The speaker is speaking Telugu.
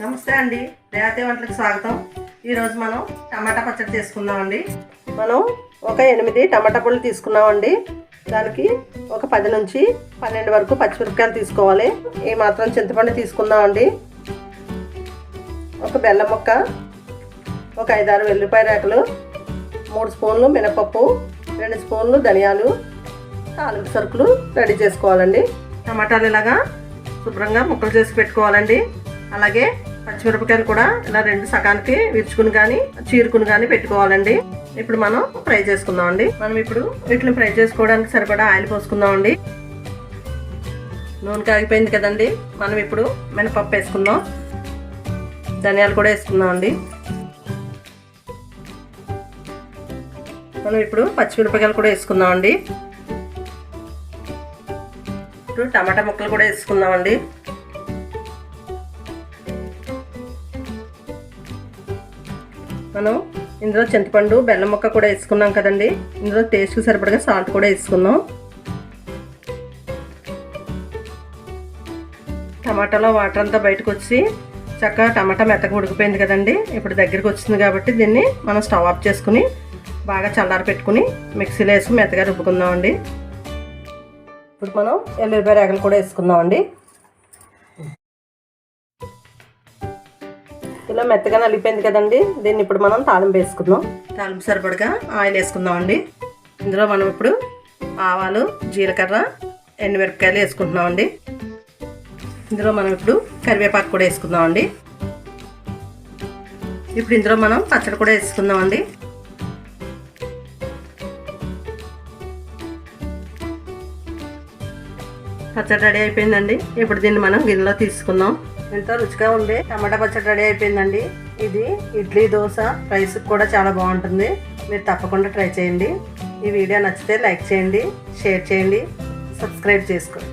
నమస్తే అండి, రేవతి వంటలకు స్వాగతం. ఈరోజు మనం టమాటా పచ్చడి చేసుకుందామండి. మనం ఒక 8 టమాటా పళ్ళు తీసుకున్నామండి. దానికి ఒక 10 నుంచి 12 వరకు పచ్చిమిరపకాయలు తీసుకోవాలి. ఈ మాత్రం చింతపండు తీసుకుందామండి. ఒక బెల్లం ముక్క, ఒక 5-6 వెల్లుల్లిపాయ రేకలు, 3 స్పూన్లు మినపప్పు, 2 స్పూన్లు ధనియాలు, తాలింపు సరుకులు రెడీ చేసుకోవాలండి. టమాటాలు ఇలాగా శుభ్రంగా ముక్కలు చేసి పెట్టుకోవాలండి. అలాగే పచ్చిమిరపకాయలు కూడా ఇలా 2 సగానికి విరుచుకుని కానీ చీరుకుని కానీ పెట్టుకోవాలండి. ఇప్పుడు మనం ఫ్రై చేసుకుందామండి. మనం ఇప్పుడు వీటిని ఫ్రై చేసుకోవడానికి సరిపడా ఆయిల్ పోసుకుందామండి. నూనె కాగిపోయింది కదండి, మనం ఇప్పుడు మినపప్పు వేసుకుందాం. ధనియాలు కూడా వేసుకుందామండి. మనం ఇప్పుడు పచ్చిమిరపకాయలు కూడా వేసుకుందామండి. ఇప్పుడు టమాటా ముక్కలు కూడా వేసుకుందామండి. మనం ఇందులో చింతపండు బెల్లం ముక్క కూడా వేసుకున్నాం కదండి. ఇందులో టేస్ట్కి సరిపడగా సాల్ట్ కూడా వేసుకుందాం. టమాటాలో వాటర్ అంతా బయటకు వచ్చి చక్కగా టమాటా మెత్తగా ఉడికిపోయింది కదండి. ఇప్పుడు దగ్గరికి వచ్చింది కాబట్టి దీన్ని మనం స్టవ్ ఆఫ్ చేసుకుని బాగా చల్లారి పెట్టుకుని మిక్సీలో వేసి మెత్తగా రుబ్బుకుందామండి. ఇప్పుడు మనం ఎల్లుల్లిపాయ రేగలు కూడా వేసుకుందామండి. ఇలా మెత్తగా నలిగిపోయింది కదండి. దీన్ని ఇప్పుడు మనం తాలింపు వేసుకుందాం. తాలింపు సరిపడగా ఆయిల్ వేసుకుందామండి. ఇందులో మనం ఇప్పుడు ఆవాలు, జీలకర్ర, ఎండుమిరపకాయలు వేసుకుంటున్నామండి. ఇందులో మనం ఇప్పుడు కరివేపాకు కూడా వేసుకుందామండి. ఇప్పుడు ఇందులో మనం పచ్చడి కూడా వేసుకుందామండి. పచ్చడి రెడీ అయిపోయిందండి. ఇప్పుడు దీన్ని మనం గిన్నెలో తీసుకుందాం. ఎంతో రుచిగా ఉండే టమాటా పచ్చడి రెడీ అయిపోయిందండి. ఇది ఇడ్లీ, దోశ, రైస్కి కూడా చాలా బాగుంటుంది. మీరు తప్పకుండా ట్రై చేయండి. ఈ వీడియో నచ్చితే లైక్ చేయండి, షేర్ చేయండి, సబ్స్క్రైబ్ చేసుకోండి.